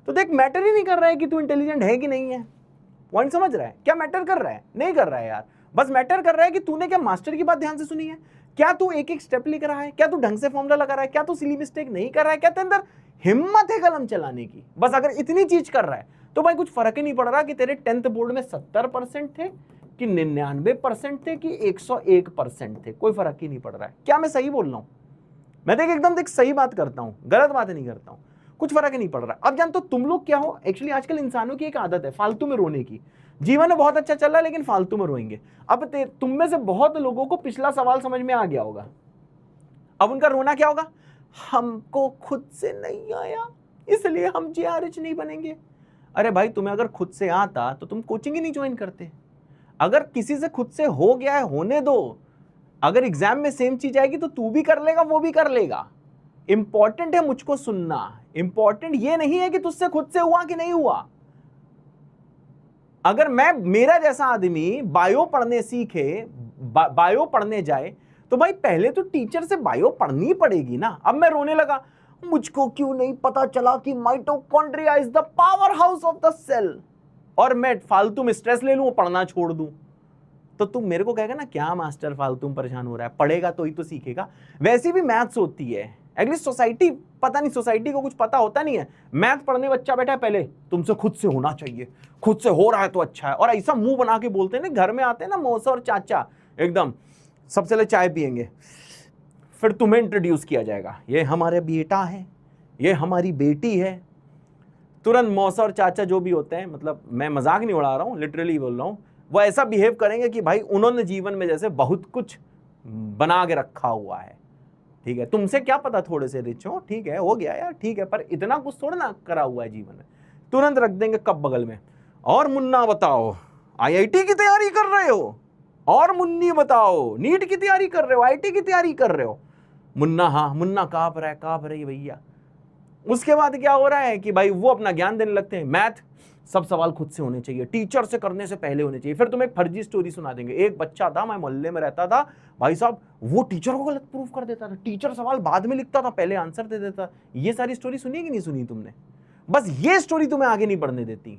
तो देख मैटर ही नहीं कर रहा है कि तू इंटेलिजेंट है कि नहीं है। पॉइंट समझ रहा है? क्या मैटर कर रहा है? नहीं कर रहा है यार। बस मैटर कर रहा है कि तूने क्या मास्टर की बात ध्यान से सुनी है, क्या तू एक एक स्टेप लिख रहा है, क्या तू ढंग से फॉर्मूला लगा रहा है, क्या तू सिली मिस्टेक नहीं कर रहा है, क्या तेरे अंदर हिम्मत है कलम चलाने की। बस अगर इतनी चीज कर रहा है तो भाई कुछ फर्क ही नहीं पड़ रहा कि तेरे 10th बोर्ड में 70% थे कि 99% थे कि 101% थे, कोई फर्क ही नहीं पड़ रहा है। क्या मैं सही बोल रहा हूं? मैं देख एकदम देख सही बात करता हूं, गलत बात नहीं करता हूं, कुछ फर्क ही नहीं पड़ रहा। अब जानते हो तुम लोग क्या हो? एक्चुअली आजकल इंसानों की एक आदत है फालतू में रोने की। जीवन में बहुत अच्छा चल रहा है लेकिन फालतू में रोएंगे। अब तुम में से बहुत लोगों को पिछला सवाल समझ में आ गया होगा। अब उनका रोना क्या होगा? हमको खुद से नहीं आया इसलिए हम जीआरएच नहीं बनेंगे। अरे भाई तुम्हें अगर खुद से आता तो तुम कोचिंग ही नहीं ज्वाइन करते। अगर किसी से खुद से हो गया है होने दो, अगर एग्जाम में सेम चीज आएगी तो तू भी कर लेगा वो भी कर लेगा। इंपॉर्टेंट है मुझको सुनना, इंपॉर्टेंट ये नहीं है कि तुझसे खुद से हुआ कि नहीं हुआ। अगर मेरा जैसा आदमी बायो पढ़ने सीखे, बायो पढ़ने जाए तो भाई पहले तो टीचर से बायो पढ़नी पड़ेगी ना। अब मैं रोने लगा, मुझको क्यों नहीं पता चला कि mitochondria is the power house of the cell, और मैं फालतू में स्ट्रेस ले लूं, पढ़ना छोड़ दूं, तो तुम मेरे को कहेगा ना क्या मास्टर फालतू में परेशान हो रहा है, पढ़ेगा तो ही तो सीखेगा। वैसी भी मैथ्स होती है। एटलीस्ट सोसाइटी, पता नहीं सोसाइटी को कुछ पता होता नहीं है। मैथ पढ़ने बच्चा बैठा है, पहले तुमसे खुद से होना चाहिए, खुद से हो रहा है तो अच्छा है, और ऐसा मुंह बना के बोलते हैं ना, घर में आते हैं ना मौसा और चाचा, एकदम सबसे पहले चाय पियेंगे, फिर तुम्हें इंट्रोड्यूस किया जाएगा, ये हमारे बेटा है, ये हमारी बेटी है। तुरंत मौसा और चाचा जो भी होते हैं, मतलब मैं मजाक नहीं उड़ा रहा हूँ, लिटरली बोल रहा हूँ, वो ऐसा बिहेव करेंगे कि भाई उन्होंने जीवन में जैसे बहुत कुछ बना के रखा हुआ है। ठीक है, तुमसे क्या पता थोड़े से रिच हो, ठीक है हो गया यार, ठीक है, पर इतना कुछ थोड़ा ना करा हुआ है जीवन में। तुरंत रख देंगे कप बगल में, और मुन्ना बताओ आईआईटी की तैयारी कर रहे हो, और मुन्नी बताओ नीट की तैयारी कर रहे हो, आईटी की तैयारी कर रहे हो। मुन्ना, हाँ मुन्ना कांप रही भैया। उसके बाद क्या हो रहा है कि भाई वो अपना ज्ञान देने लगते हैं, मैथ सब सवाल खुद से होने चाहिए, टीचर से करने से पहले होने चाहिए। फिर तुम्हें एक फर्जी स्टोरी सुना देंगे। एक बच्चा था, मैं मोहल्ले में रहता था भाई साहब, वो टीचर को गलत प्रूफ कर देता था, टीचर सवाल बाद में लिखता था, पहले आंसर दे देता। ये सारी स्टोरी सुनी कि नहीं सुनी तुमने? बस ये स्टोरी तुम्हें आगे नहीं बढ़ने देती।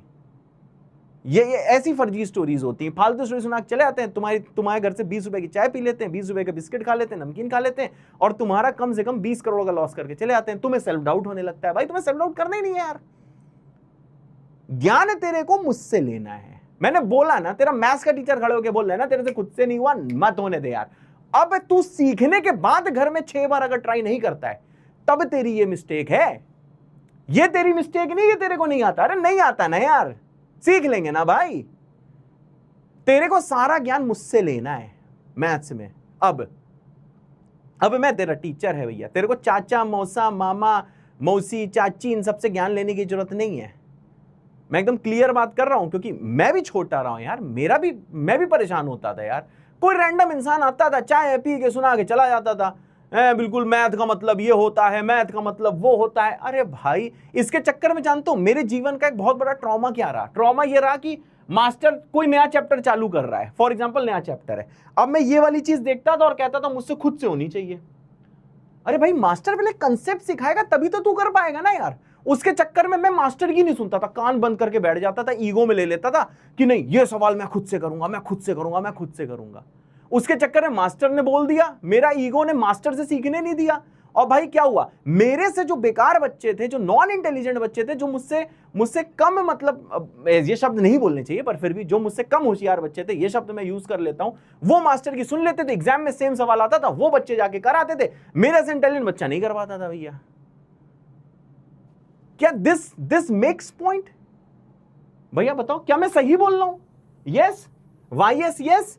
ये ऐसी फर्जी स्टोरीज होती हैं, फालतू स्टोरी सुना चले आते हैं। तुम्हारे घर से 20 रुपए की चाय पी लेते हैं, 20 रुपए के बिस्किट खा लेते हैं, नमकीन खा लेते हैं, और तुम्हारा कम से कम 20 करोड़ का लॉस करके चले आते हैं। तुम्हें सेल्फ डाउट होने लगता है। भाई तुम्हें सेल्फ डाउट करना ही नहीं है यार, ज्ञान तेरे को मुझसे लेना है। मैंने बोला ना, तेरा मैथ्स का टीचर खड़े होकर बोल रहा है ना तेरे से खुद से नहीं हुआ, मत होने दे यार। अब तू सीखने के बाद घर में 6 बार अगर ट्राई नहीं करता है तब तेरी ये मिस्टेक है। ये तेरी मिस्टेक नहीं, ये तेरे को नहीं आता। अरे नहीं आता ना यार, सीख लेंगे ना भाई। तेरे को सारा ज्ञान मुझसे लेना है मैथ्स में। अब मैं तेरा टीचर है भैया, तेरे को चाचा मौसा मामा मौसी चाची इन सबसे ज्ञान लेने की जरूरत नहीं है। मैं एकदम क्लियर बात कर रहा हूं, क्योंकि मैं भी छोटा रहा हूं यार, मैं भी परेशान होता था यार। कोई रैंडम इंसान आता था, चाय पी के सुना के चला जाता था, बिल्कुल मैथ का मतलब ये होता है, मैथ का मतलब वो होता है। अरे भाई इसके चक्कर में जानते हो मेरे जीवन का एक बहुत बड़ा ट्रॉमा क्या रहा? ट्रॉमा ये रहा कि मास्टर कोई नया चैप्टर चालू कर रहा है, फॉर एग्जांपल नया चैप्टर है, अब मैं ये वाली चीज देखता था और कहता था मुझसे खुद से होनी चाहिए। अरे भाई मास्टर पहले कंसेप्ट सिखाएगा तभी तो तू कर पाएगा ना यार। उसके चक्कर में मैं मास्टर की नहीं सुनता था, कान बंद करके बैठ जाता था, ईगो में ले लेता था कि नहीं ये सवाल मैं खुद से करूंगा, मैं खुद से करूंगा, मैं खुद से करूंगा। उसके चक्कर में मास्टर ने बोल दिया, मेरा ईगो ने मास्टर से सीखने नहीं दिया। और भाई क्या हुआ, मेरे से जो बेकार बच्चे थे, जो नॉन इंटेलिजेंट बच्चे थे, जो मुझसे कम, मतलब ये शब्द नहीं बोलने चाहिए पर फिर भी जो मुझसे कम होशियार बच्चे थे, ये शब्द मैं यूज कर लेता हूं, वो मास्टर की सुन लेते थे, एग्जाम में सेम सवाल आता था, वो बच्चे जाके कराते थे, मेरे से इंटेलिजेंट बच्चा नहीं कर पाता था भैया। क्या दिस मेक्स पॉइंट? भैया बताओ क्या मैं सही बोल रहा हूं? Yes, why yes yes,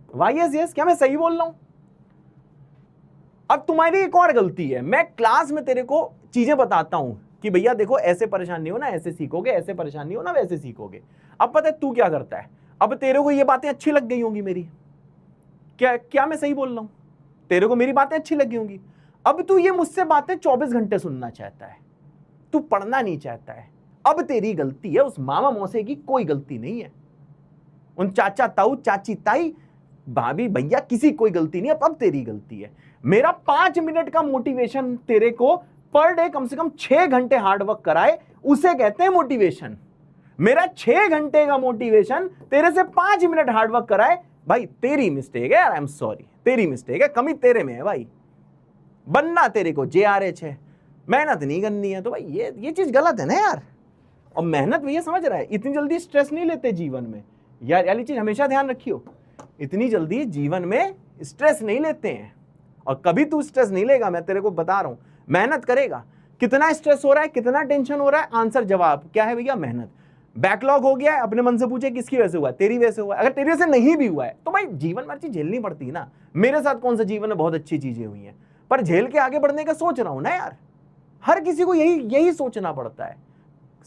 why yes yes, क्या मैं सही बोल रहा हूं? अब तुम्हारी एक और गलती है, मैं क्लास में तेरे को चीजें बताता हूं कि भैया देखो ऐसे परेशान नहीं हो ना, ऐसे सीखोगे, ऐसे परेशान नहीं हो ना, वैसे सीखोगे। अब पता है तू क्या करता है, अब तेरे को ये बातें अच्छी लग गई होंगी मेरी, क्या मैं सही बोल रहा हूं? तेरे को मेरी बातें अच्छी लगी होंगी। अब तू ये मुझसे बातें 24 घंटे सुनना चाहता है, तू पढ़ना नहीं चाहता है। अब तेरी गलती है, उस मामा मौसे की कोई गलती नहीं है, उन चाचा ताऊ चाची ताई भाभी भैया किसी कोई गलती नहीं है। अब तेरी गलती है। मेरा 5 मिनट का मोटिवेशन तेरे को पर डे कम से कम 6 घंटे हार्डवर्क कराए, उसे कहते हैं मोटिवेशन। मेरा 6 घंटे का मोटिवेशन तेरे से 5 मिनट हार्डवर्क कराए, भाई तेरी मिस्टेक है यार, आई एम सॉरी, तेरी मिस्टेक है, कमी तेरे में है भाई। बनना तेरे को JRH है, मेहनत नहीं करनी है, तो भाई ये चीज गलत है ना यार। और मेहनत भैया समझ रहा है, इतनी जल्दी स्ट्रेस नहीं लेते जीवन में यार, वाली चीज हमेशा ध्यान रखियो, इतनी जल्दी जीवन में स्ट्रेस नहीं लेते हैं। और कभी तू स्ट्रेस नहीं लेगा, मैं तेरे को बता रहा हूं, मेहनत करेगा। कितना स्ट्रेस हो रहा है, कितना टेंशन हो रहा है, आंसर जवाब क्या है भैया, मेहनत। बैकलॉग हो गया है, अपने मन से पूछे किसकी वजह से हुआ है, तेरी वजह से हुआ है। अगर तेरी वजह से नहीं भी हुआ है तो भाई जीवन में हर चीज झेलनी पड़ती है ना। मेरे साथ कौन सा जीवन में बहुत अच्छी चीजें हुई हैं, पर झेल के आगे बढ़ने का सोच रहा हूं ना यार। हर किसी को यही सोचना पड़ता है,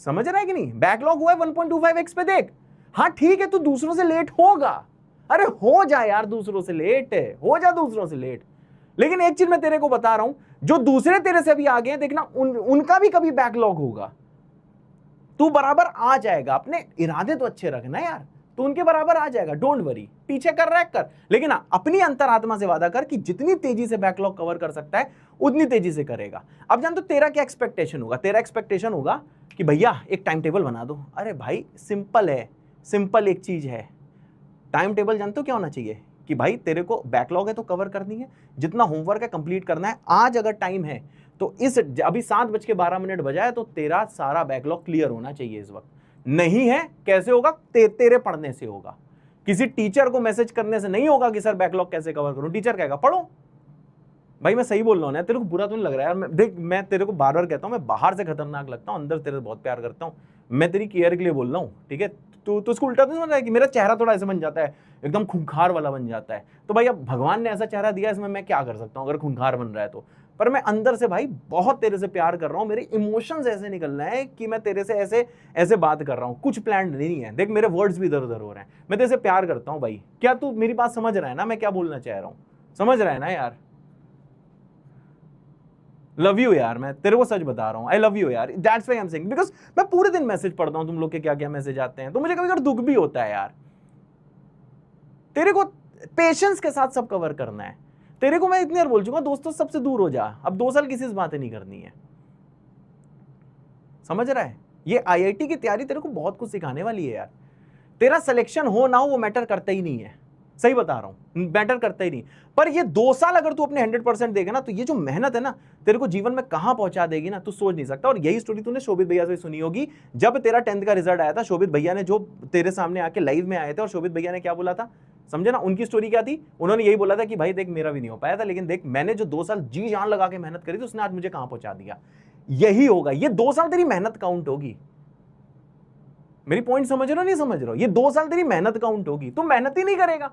समझ रहा है कि नहीं। बैकलॉग हुआ है 1.25x पे, देख हाँ ठीक है, तू दूसरों से लेट होगा, अरे हो जा यार, दूसरों से लेट है, हो जा दूसरों से लेट। लेकिन एक चीज मैं तेरे को बता रहा हूं, जो दूसरे तेरे से भी आगे हैं देखना, उनका भी कभी बैकलॉग होगा, तू बराबर आ जाएगा। अपने इरादे तो अच्छे रखना यार, तो उनके बराबर आ जाएगा, डोंट वरी। पीछे कर रहा है कर, लेकिन अपनी अंतरात्मा से वादा कर कि जितनी तेजी से बैकलॉग कवर कर सकता है उतनी तेजी से करेगा। अब जान तो तेरा क्या एक्सपेक्टेशन होगा, तेरा एक्सपेक्टेशन होगा कि भैया एक टाइम टेबल बना दो। अरे भाई सिंपल है, सिंपल एक चीज है, टाइम टेबल जानते हो क्या होना चाहिए कि भाई तेरे को बैकलॉग है तो कवर करनी है, जितना होमवर्क है कंप्लीट करना है। आज अगर टाइम है तो इस अभी 7:12 बजा है तो तेरा सारा बैकलॉग क्लियर होना चाहिए इस वक्त। नहीं है कैसे होगा, तेरे पढ़ने से होगा। किसी टीचर को मैसेज करने से नहीं होगा कि सर बैकलॉग कैसे कवर करूं। टीचर कहेगा पढ़ो। भाई मैं सही बोल रहा हूं ना, तेरे को बुरा तो नहीं लग रहा है यार। देख मैं तेरे को बार बार कहता हूं, मैं बाहर से खतरनाक लगता हूं, अंदर तेरे से बहुत प्यार करता हूं। मैं तेरी केयर के लिए बोल रहा हूं, ठीक है। तू उसको उल्टा तो समझ रहा है कि मेरा चेहरा थोड़ा ऐसे बन जाता है, एकदम खूंखार वाला बन जाता है। तो भाई अब भगवान ने ऐसा चेहरा दिया, इसमें मैं क्या कर सकता हूं अगर खूंखार बन रहा है तो। पर मैं अंदर से भाई बहुत तेरे से प्यार कर रहा हूं, मेरे इमोशंस ऐसे निकल रहे हैं कि मैं तेरे से ऐसे बात कर रहा हूं, कुछ प्लान नहीं है। देख मेरे वर्ड्स भी इधर उधर हो रहे हैं, मैं तेरे से प्यार करता हूं भाई। क्या तू मेरी बात समझ रहा है ना, मैं क्या बोलना चाह रहा हूं, समझ रहा है ना यार। लव यू यार, मैं तेरे को सच बता रहा हूं, आई लव यू यार, that's why I am saying, because मैं पूरे दिन मैसेज पढ़ता हूं, तुम लोग के क्या क्या मैसेज आते हैं, तो मुझे कभी कभी दुख भी होता है यार। तेरे को पेशेंस के साथ सब कवर करना है। तेरे को मैं इतनी बार बोल चुका, दोस्तों सबसे दूर हो जा, अब 2 साल किसी से बातें नहीं करनी है, समझ रहा है। ये IIT की तैयारी तेरे को बहुत कुछ सिखाने वाली है यार। तेरा सिलेक्शन हो ना हो वो मैटर करता ही नहीं है, सही बता रहा हूं, मैटर करता ही नहीं। पर ये 2 साल अगर तू अपने 100% देगा ना, तो ये जो मेहनत है ना तेरे को जीवन में कहां पहुंचा देगी ना, तू सोच नहीं सकता। और यही स्टोरी तूने शोभित भैया से सुनी होगी। जब तेरा 10th का रिजल्ट आया था, शोभित भैया ने जो तेरे सामने आके लाइव में आए थे, और शोभित भैया ने क्या बोला था समझे ना, उनकी स्टोरी क्या थी। उन्होंने यही बोला था कि भाई देख मेरा भी नहीं हो पाया था, लेकिन देख मैंने जो 2 साल जी जान लगा के मेहनत करी थी, उसने आज मुझे कहां पहुंचा दिया। यही होगा, ये 2 साल तेरी मेहनत काउंट होगी। मेरी पॉइंट समझ रहे हो नहीं समझ रहे हो, ये 2 साल तेरी मेहनत काउंट होगी। तुम मेहनत ही नहीं करेगा,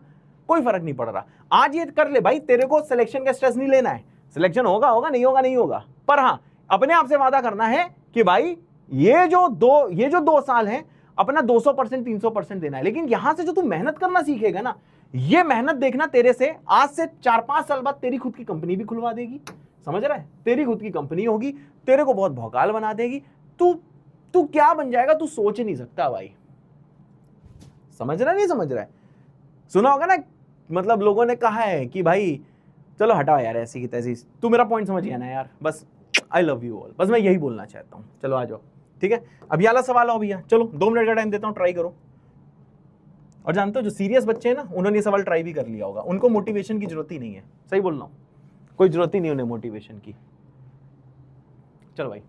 कोई फर्क नहीं पड़ रहा। आज ये कर ले भाई, तेरे को सिलेक्शन का स्ट्रेस नहीं लेना है। सिलेक्शन होगा होगा, नहीं होगा नहीं होगा। पर हाँ अपने आप से वादा करना है कि भाई ये जो 2 साल हैं अपना 200% 300% देना है। लेकिन यहां से जो तू मेहनत करना सीखेगा ना, ये मेहनत देखना तेरे से आज से 4-5 साल बाद तेरी खुद की कंपनी भी खुलवा देगी, समझ रहा है। तेरी खुद की कंपनी होगी, तेरे को बहुत भौकाल बना देगी। तू क्या बन जाएगा तू सोच नहीं सकता भाई, समझ रहा है नहीं समझ रहा है। सुना होगा ना, मतलब लोगों ने कहा है कि भाई चलो हटाओ यार ऐसी की तैसी। तू मेरा पॉइंट समझ गया ना यार, बस आई लव यू ऑल, बस मैं यही बोलना चाहता हूं। चलो आ जाओ, ठीक है। अब ये वाला सवाल आओ भैया, चलो 2 मिनट का टाइम देता हूं, ट्राई करो। और जानते हो जो सीरियस बच्चे हैं ना, उन्होंने ये सवाल ट्राई भी कर लिया होगा, उनको मोटिवेशन की जरूरत ही नहीं है, सही बोल रहा हूं, कोई जरूरत ही नहीं उन्हें मोटिवेशन की। चलो भाई।